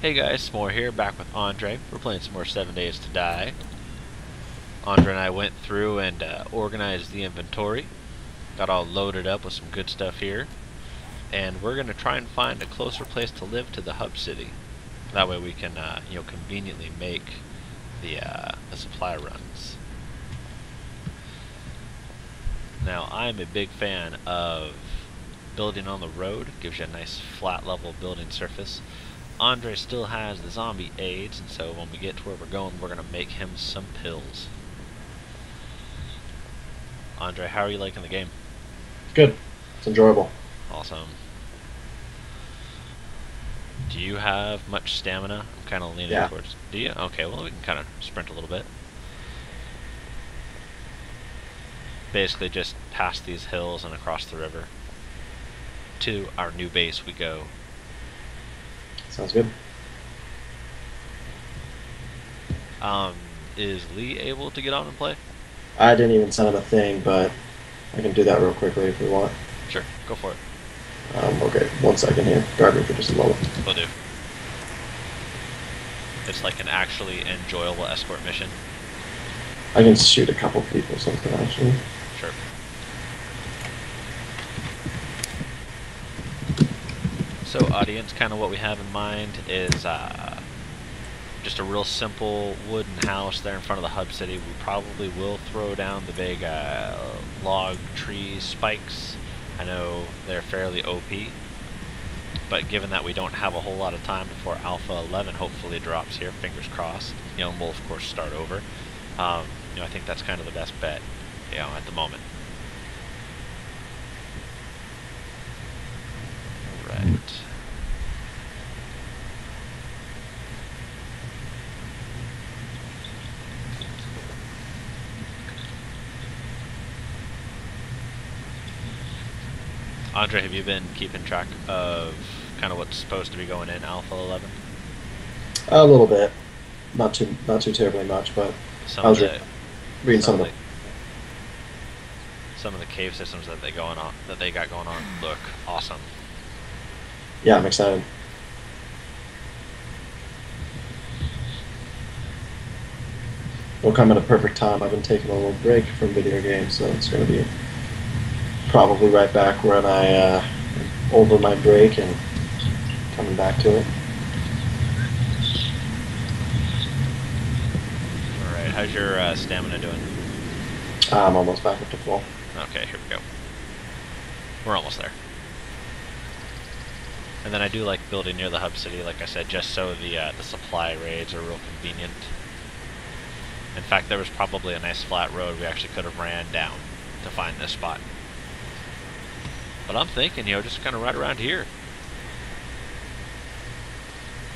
Hey guys, S'more here, back with Andre. We're playing some more 7 Days to Die. Andre and I went through and organized the inventory. Got all loaded up with some good stuff here. And we're going to try and find a closer place to live to the hub city. That way we can, conveniently make the supply runs. Now, I'm a big fan of building on the road. Gives you a nice flat level building surface. Andre still has the zombie aids, and so when we get to where we're going, we're going to make him some pills. Andre, how are you liking the game? Good. It's enjoyable. Awesome. Do you have much stamina? I'm kind of leaning towards... Do you? Okay, well we can kind of sprint a little bit. Basically just past these hills and across the river. To our new base we go. Sounds good. Is Lee able to get on and play? I didn't even send him a thing, but I can do that real quickly if we want. Sure, go for it. Okay, 1 second here. Guard me for just a moment. Will do. It's like an actually enjoyable escort mission. I can shoot a couple people something, actually. Sure. So audience, kind of what we have in mind is just a real simple wooden house there in front of the hub city. We probably will throw down the big log tree spikes. I know they're fairly OP, but given that we don't have a whole lot of time before Alpha 11 hopefully drops here, fingers crossed, and we'll of course start over. I think that's kind of the best bet, at the moment. Right. Andre, have you been keeping track of kind of what's supposed to be going in Alpha 11? A little bit. Not too terribly much, but I was reading some of the cave systems that they got going on look awesome. Yeah, I'm excited. Will come at a perfect time. I've been taking a little break from video games, so it's going to be probably right back when I over my break and coming back to it. Alright, how's your stamina doing? I'm almost back up to full. Okay, here we go. We're almost there. And then I do like building near the hub city, like I said, just so the supply raids are real convenient. In fact, there was probably a nice flat road we actually could have ran down to find this spot. But I'm thinking, just kind of right around here.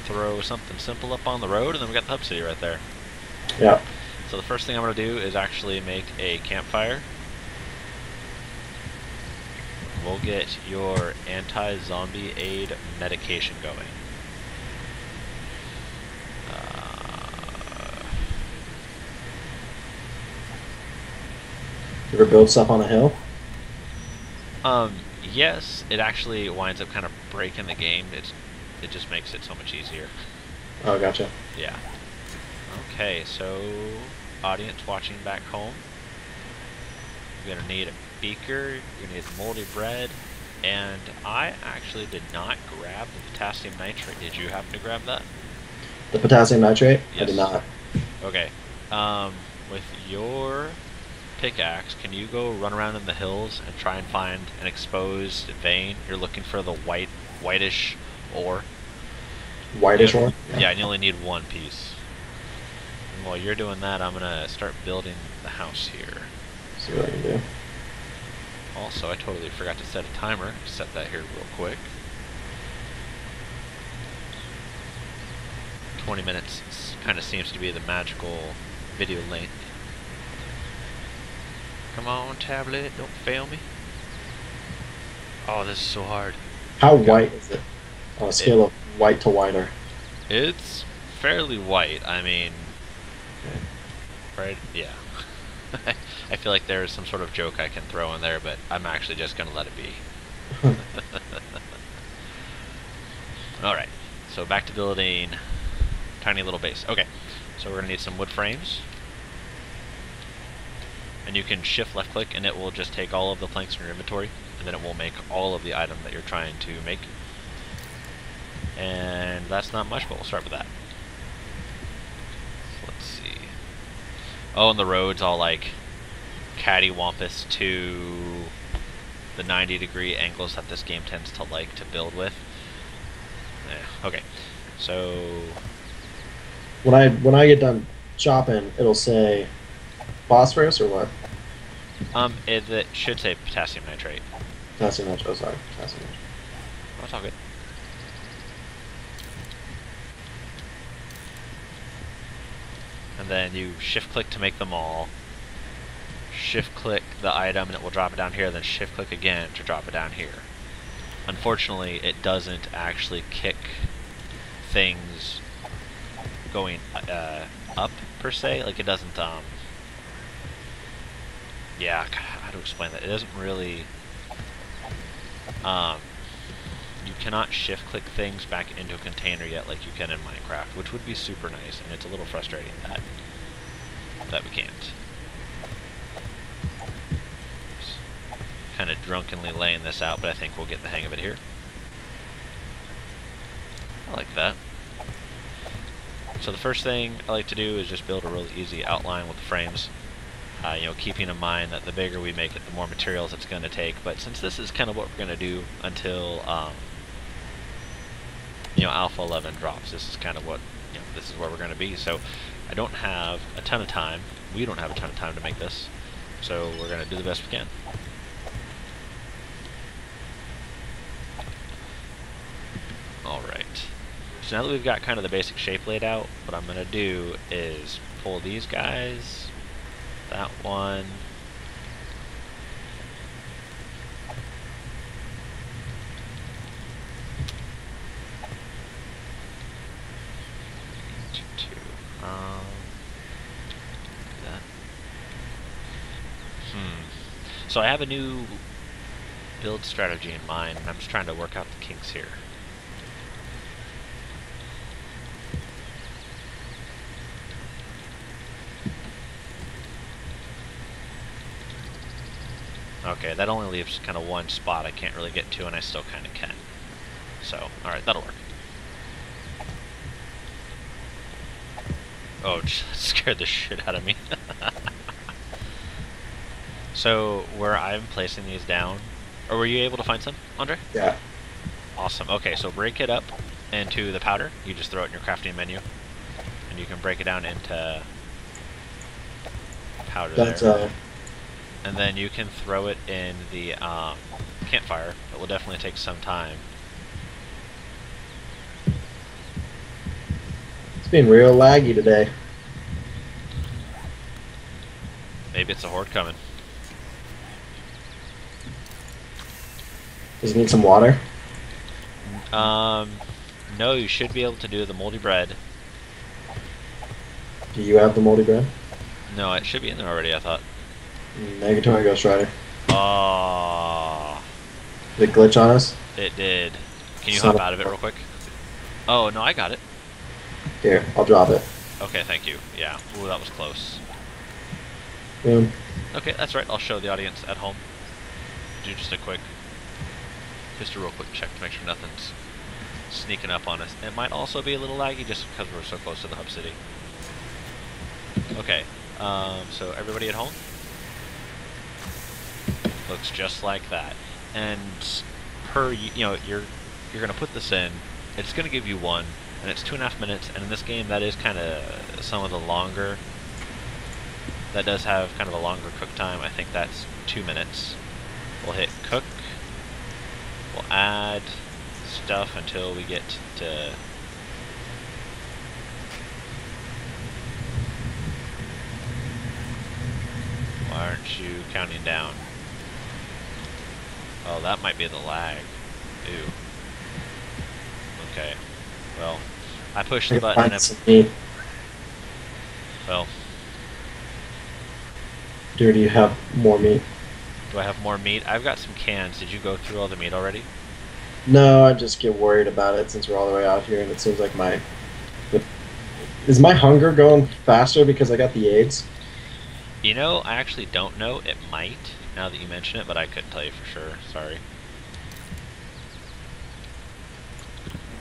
Throw something simple up on the road, and then we got the hub city right there. Yeah. So the first thing I'm going to do is actually make a campfire. We'll get your anti-zombie aid medication going. You ever build stuff on a hill? Yes, it actually winds up kind of breaking the game. It just makes it so much easier. Oh, gotcha. Yeah. Okay, so audience watching back home, you're gonna need a beaker, you're gonna need moldy bread, and I actually did not grab the potassium nitrate. Did you happen to grab that? The potassium nitrate? Yes. I did not. Okay. With your pickaxe, can you go run around in the hills and try and find an exposed vein? You're looking for the whitish ore. Whitish ore? Yeah, and you only need one piece. And while you're doing that, I'm gonna start building the house here. See what I can do. Also, I totally forgot to set a timer. Set that here real quick. 20 minutes kind of seems to be the magical video length. Come on, tablet, don't fail me. Oh, this is so hard. How white is it? On a scale of white to whiter. It's fairly white. I mean, right? Yeah. I feel like there's some sort of joke I can throw in there, but I'm actually just going to let it be. Alright, So back to building tiny little base. Okay, so we're going to need some wood frames. And you can shift left click and it will just take all of the planks from your inventory, and then it will make all of the item that you're trying to make. And that's not much, but we'll start with that. So let's see. Oh, and the road's all like cattywampus to the 90-degree angles that this game tends to like to build with. Okay, so when I get done chopping, it'll say phosphorus or what? It should say potassium nitrate. Potassium nitrate. Oh, sorry, potassium nitrate. Oh, it's all good. And then you shift click to make them all. Shift click the item and it will drop it down here, then shift click again to drop it down here. Unfortunately, it doesn't actually kick things going up per se. Like it doesn't yeah, how to explain that? It doesn't really you cannot shift click things back into a container yet like you can in Minecraft, which would be super nice, and it's a little frustrating that we can't. Kind of drunkenly laying this out, but I think we'll get the hang of it here. I like that. So the first thing I like to do is just build a really easy outline with the frames. You know, keeping in mind that the bigger we make it, the more materials it's going to take. But since this is kind of what we're going to do until you know, Alpha 11 drops, this is kind of what, you know, this is where we're going to be. So I don't have a ton of time. We don't have a ton of time to make this. So we're going to do the best we can. Alright, so now that we've got kind of the basic shape laid out, what I'm going to do is pull these guys, that one, that. So I have a new build strategy in mind, and I'm just trying to work out the kinks here. Okay, that only leaves kind of one spot I can't really get to, and I still kind of can. So, alright, that'll work. Oh, that scared the shit out of me. So, where I'm placing these down, or were you able to find some, Andre? Yeah. Awesome. Okay, so break it up into the powder. You just throw it in your crafting menu, and you can break it down into powder there. And then you can throw it in the campfire. It will definitely take some time. It's been real laggy today. Maybe it's a horde coming. Does it need some water? No, you should be able to do the moldy bread. Do you have the moldy bread? No, it should be in there already, I thought. Negatory Ghost Rider. Oh. Did it glitch on us? It did. Can you hop out of it real quick? Oh, no, I got it. Here, I'll drop it. Okay, thank you. Yeah. Ooh, that was close. Boom. Okay, that's right. I'll show the audience at home. Do just a real quick check to make sure nothing's sneaking up on us. It might also be a little laggy just because we're so close to the hub city. Okay, so everybody at home? Looks just like that. And per, you know, you're gonna put this in, it's gonna give you one, and it's 2.5 minutes, and in this game that is kind of some of the longer, that does have kind of a longer cook time. I think that's 2 minutes. We'll hit cook, we'll add stuff until we get to why aren't you counting down? Oh, that might be the lag. Ew. Okay. Well, I pushed the button and well. Do you have more meat? Do I have more meat? I've got some cans. Did you go through all the meat already? No, I just get worried about it since we're all the way out here, and it seems like the- is my hunger going faster because I got the AIDS? You know, I actually don't know. It might, now that you mention it, but I couldn't tell you for sure. Sorry.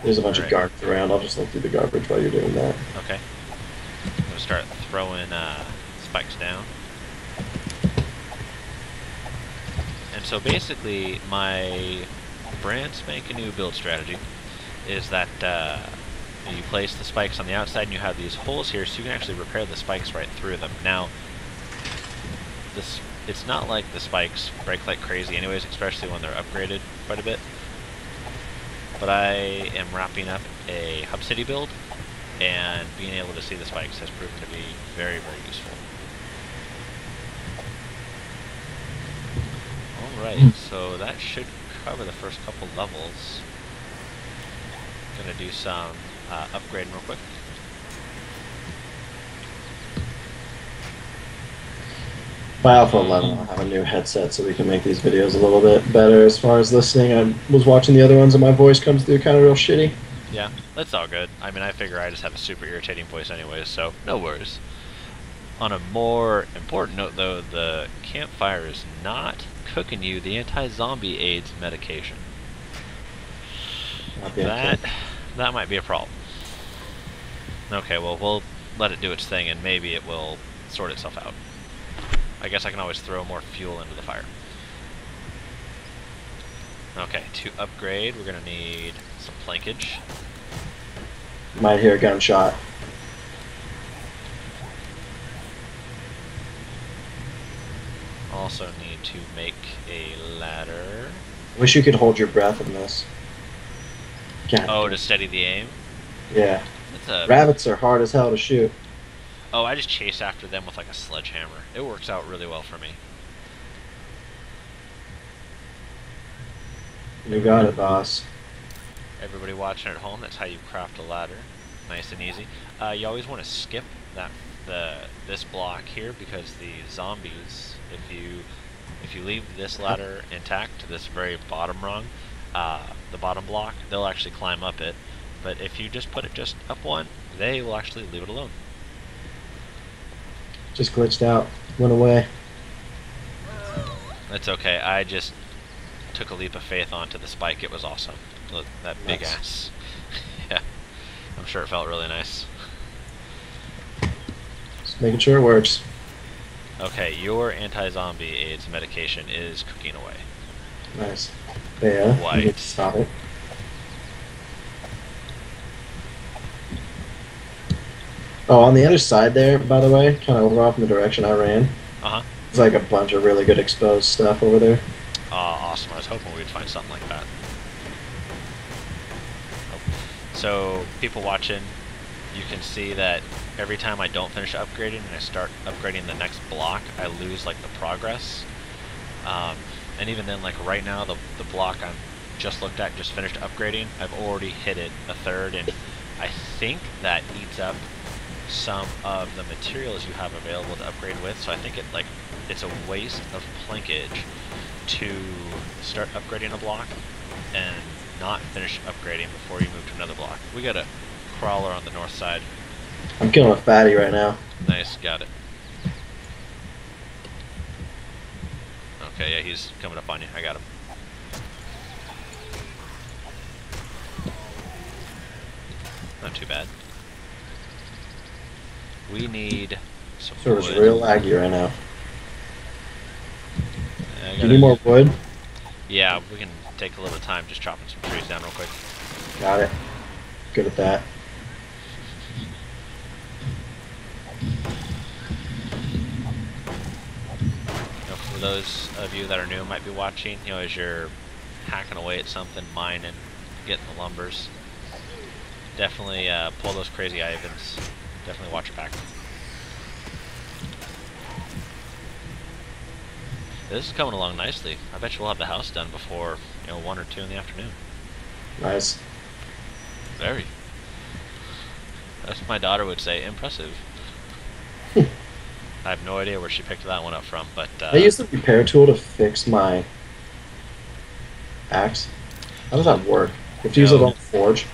There's a bunch of Alright. garbage around. I'll just look through the garbage while you're doing that. Okay. I'm gonna start throwing spikes down. And so basically, my brand spanking new build strategy is that you place the spikes on the outside and you have these holes here so you can actually repair the spikes right through them. Now, it's not like the spikes break like crazy anyways, especially when they're upgraded quite a bit. But I am wrapping up a hub city build, and being able to see the spikes has proven to be very, very useful. Alright, so that should cover the first couple levels. Gonna do some upgrading real quick. By Alpha 11, I'll have a new headset so we can make these videos a little bit better as far as listening. I was watching the other ones and my voice comes through kind of real shitty. Yeah, that's all good. I mean, I figure I just have a super irritating voice anyways, so no worries. On a more important note, though, the campfire is not cooking you the anti-zombie AIDS medication. That might be a problem. Okay, well, we'll let it do its thing, and maybe it will sort itself out. I guess I can always throw more fuel into the fire. Okay, to upgrade, we're gonna need some plankage. You might hear a gunshot. Also need to make a ladder. Wish you could hold your breath in this. God. Oh, to steady the aim? Yeah. That's a... Rabbits are hard as hell to shoot. Oh, I just chase after them with like a sledgehammer. It works out really well for me. You got it, boss. Everybody watching at home, that's how you craft a ladder. Nice and easy. You always want to skip this block here because the zombies, if you leave this ladder intact, this very bottom rung, the bottom block, they'll actually climb up it. But if you just put it just up one, they will actually leave it alone. Just glitched out. Went away. That's okay. I just took a leap of faith onto the spike. It was awesome. Look, that big ass. Yeah. I'm sure it felt really nice. Just making sure it works. Okay, your anti-zombie AIDS medication is cooking away. Nice. Yeah. White. You get to stop it. Oh, on the other side there, by the way, kind of over off in the direction I ran. Uh-huh. There's like a bunch of really good exposed stuff over there. Awesome. I was hoping we'd find something like that. Oh. So, people watching, you can see that every time I don't finish upgrading and I start upgrading the next block, I lose, like, the progress. And even then, like, right now, the block I'm just looked at, just finished upgrading, I've already hit it a third, and I think that eats up some of the materials you have available to upgrade with, so I think it's a waste of plankage to start upgrading a block and not finish upgrading before you move to another block. We got a crawler on the north side. I'm killing a fatty right now. Nice, got it. Okay, yeah, he's coming up on you. I got him. Not too bad. We need some wood. Server's real laggy right now. Yeah, Do you need more wood? Yeah, we can take a little time just chopping some trees down real quick. Got it. Good at that. You know, for those of you that are new and might be watching, you know, as you're hacking away at something, mining, getting the lumbers, definitely pull those crazy Ivans. Definitely watch your back. This is coming along nicely. I bet you we'll have the house done before, 1 or 2 in the afternoon. Nice. Very. As my daughter would say, impressive. I have no idea where she picked that one up from, but... I used the repair tool to fix my axe. How does that work? If you use it on forge.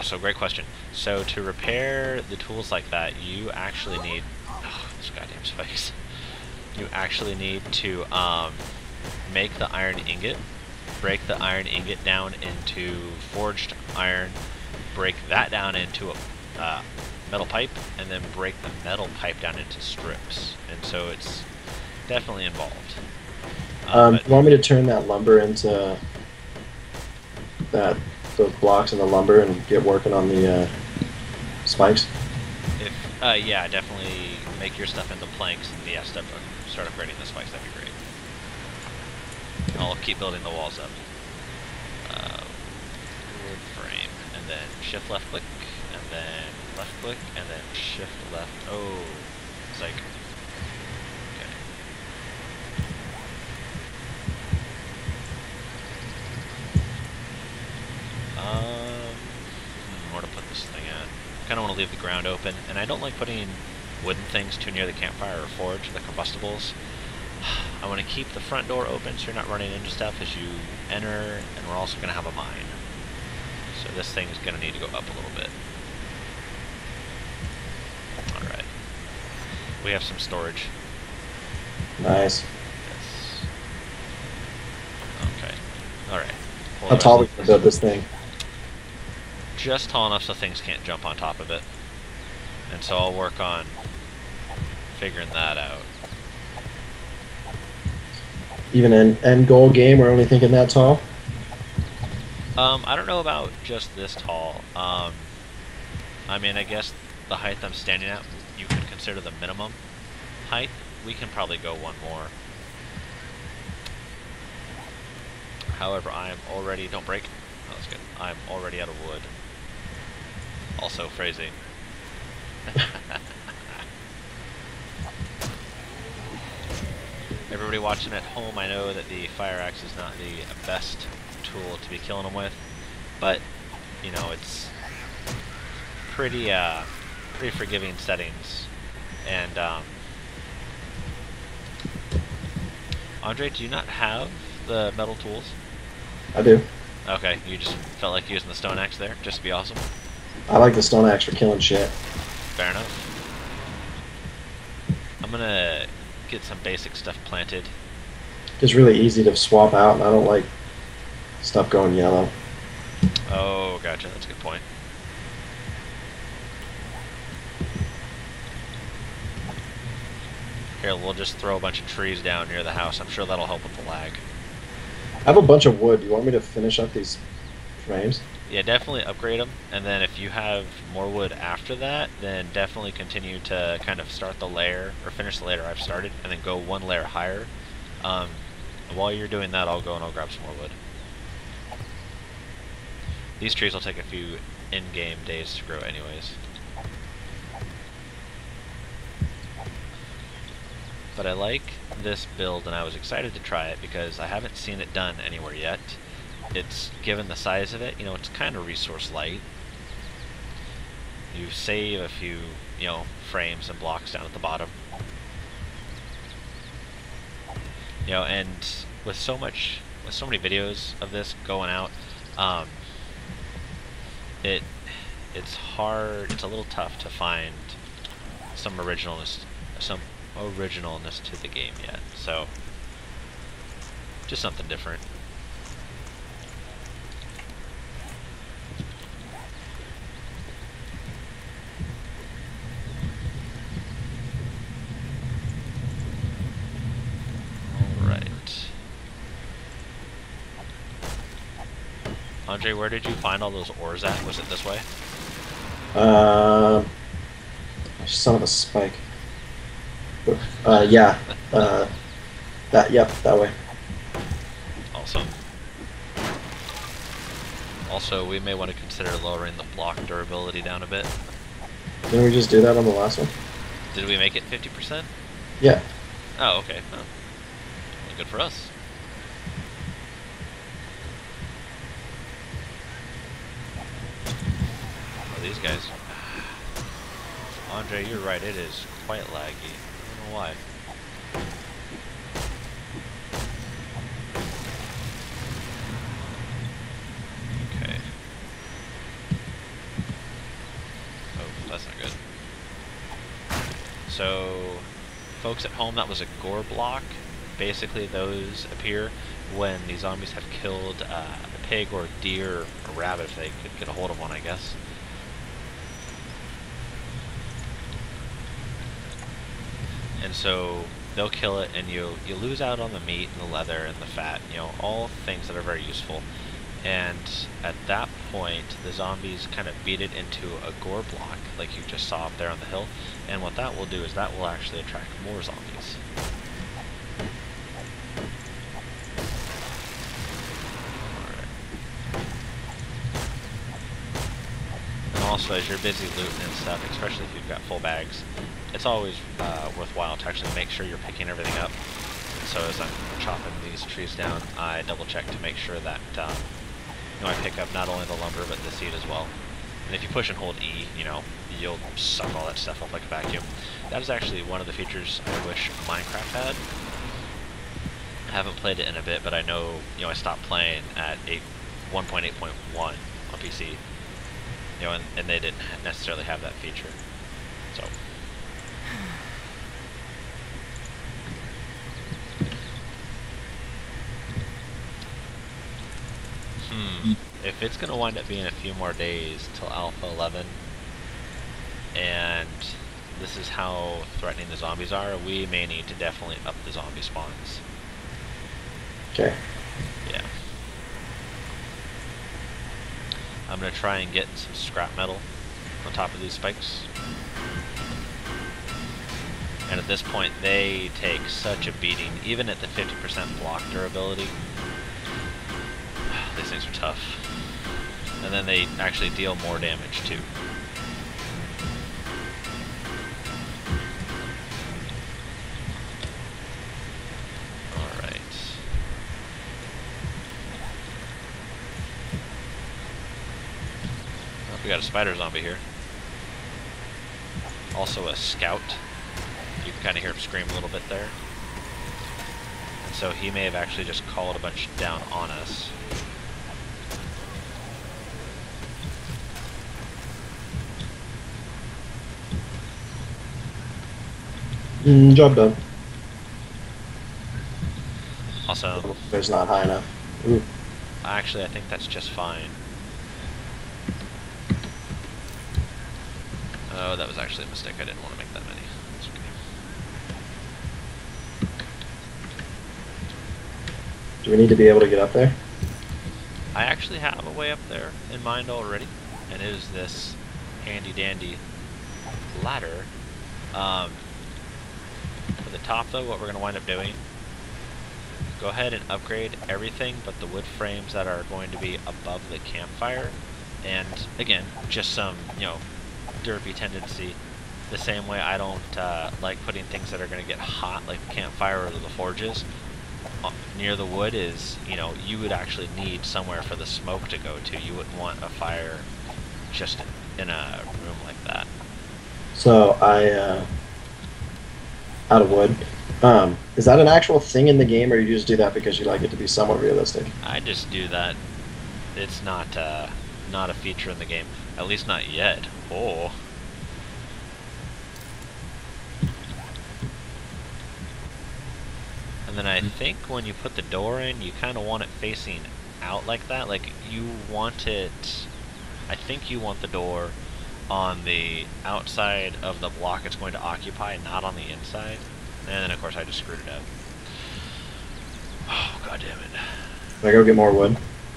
So great question. So to repair the tools like that, you actually need... Oh, these goddamn spikes. You actually need to make the iron ingot, break the iron ingot down into forged iron, break that down into a metal pipe, and then break the metal pipe down into strips. And so it's definitely involved. You want me to turn that lumber into those blocks in the lumber and get working on the spikes? If yeah, definitely make your stuff into planks, and yeah, start upgrading the spikes. That'd be great. I'll keep building the walls up. Wood frame, and then shift left click, and then left click, and then shift left. Oh, it's like okay. Where to put this thing at? I kind of want to leave the ground open, and I don't like putting wooden things too near the campfire or forge, the combustibles. I want to keep the front door open so you're not running into stuff as you enter, and we're also going to have a mine. So this thing is going to need to go up a little bit. Alright. We have some storage. Nice. Yes. Okay. Alright. How tall we can build this thing? Just tall enough so things can't jump on top of it. And so I'll work on figuring that out. Even an end goal game, we're only thinking that tall? I don't know about just this tall. I mean, I guess the height I'm standing at, you could consider the minimum height. We can probably go one more. However, I am already... Don't break. Oh, that's good. I'm already out of wood. Also, phrasing. Everybody watching at home, I know that the fire axe is not the best tool to be killing them with, but, you know, it's pretty forgiving settings. And, Andre, do you not have the metal tools? I do. Okay, you just felt like using the stone axe there, just to be awesome? I like the stone axe for killing shit. Fair enough. I'm gonna get some basic stuff planted. It's really easy to swap out, and I don't like stuff going yellow. Oh, gotcha. That's a good point. Here, we'll just throw a bunch of trees down near the house. I'm sure that'll help with the lag. I have a bunch of wood. Do you want me to finish up these frames? Yeah, definitely upgrade them. And then if you have more wood after that, then definitely continue to kind of start the layer, or finish the layer I've started, and then go one layer higher. While you're doing that, I'll go and I'll grab some more wood. These trees will take a few in-game days to grow anyways. But I like this build, and I was excited to try it because I haven't seen it done anywhere yet. It's, given the size of it, you know, it's kind of resource light. You save a few, you know, frames and blocks down at the bottom. You know, and with so many videos of this going out, it's hard, it's a little tough to find some originalness to the game yet. So, just something different. Andre, where did you find all those ores at? Was it this way? Son of a spike. Yeah. Yep, that way. Awesome. Also, we may want to consider lowering the block durability down a bit. Didn't we just do that on the last one? Did we make it 50%? Yeah. Oh, okay. Oh. Well, good for us. These guys. Andre, you're right, it is quite laggy. I don't know why. So, folks at home, that was a gore block. Basically, those appear when the zombies have killed a pig or a deer or a rabbit, if they could get a hold of one, I guess. And so they'll kill it, and you lose out on the meat and the leather and the fat, you know, all things that are very useful. And at that point, the zombies kind of beat it into a gore block, like you just saw up there on the hill. And what that will do is that will actually attract more zombies. And also, as you're busy looting and stuff, especially if you've got full bags, it's always worthwhile to actually make sure you're picking everything up. And so as I'm chopping these trees down, I double check to make sure that you know, I pick up not only the lumber but the seed as well. And if you push and hold E, you know, you'll suck all that stuff up like a vacuum. That is actually one of the features I wish Minecraft had. I haven't played it in a bit, but I know, you know, I stopped playing at 1.8.1 on PC. You know, and they didn't necessarily have that feature. So. If it's going to wind up being a few more days till Alpha 11, and this is how threatening the zombies are, we may need to definitely up the zombie spawns. Okay. Yeah. I'm going to try and get some scrap metal on top of these spikes. And at this point, they take such a beating, even at the 50% block durability. These things are tough. And then they actually deal more damage too. Alright. Oh, we got a spider zombie here. Also a scout. You can kind of hear him scream a little bit there. And so he may have actually just called a bunch down on us. Job done. Also, There's not high enough. Ooh. actually, I think that's just fine. Oh, that was actually a mistake. I didn't want to make that many. That's okay. Do we need to be able to get up there? I actually have a way up there in mind already, and it is this handy-dandy ladder. For the top, though, what we're going to wind up doing, go ahead and upgrade everything but the wood frames that are going to be above the campfire. And, again, just some, you know, derpy tendency. The same way I don't like putting things that are going to get hot, like the campfire or the forges, near the wood is, you know, you would actually need somewhere for the smoke to go to. You wouldn't want a fire just in a room like that. So out of wood. Is that an actual thing in the game, or you just do that because you like it to be somewhat realistic? I just do that. It's not not a feature in the game, at least not yet. Oh. And then I think when you put the door in, you kind of want it facing out like that. Like, you want it... I think you want the door on the outside of the block it's going to occupy, not on the inside. And then, of course, I just screwed it up. Oh, god damn it. Can I go get more wood?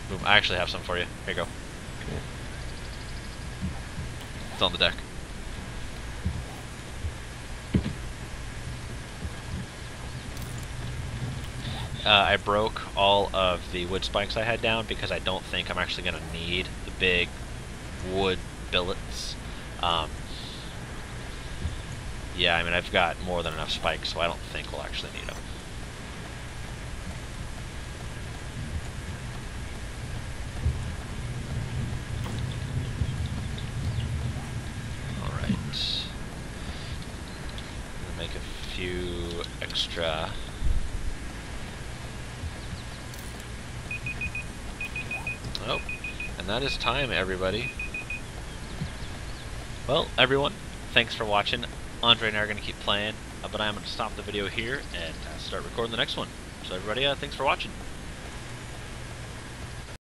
Boom, I actually have some for you. Here you go. Okay. It's on the deck. I broke all of the wood spikes I had down because I don't think I'm actually going to need the big wood billets. Yeah, I mean, I've got more than enough spikes, so I don't think we'll actually need them. Alright. Make a few extra... Oh, and that is time, everybody. Well, everyone, thanks for watching. Andre and I are going to keep playing, but I'm going to stop the video here and start recording the next one. So everybody, thanks for watching.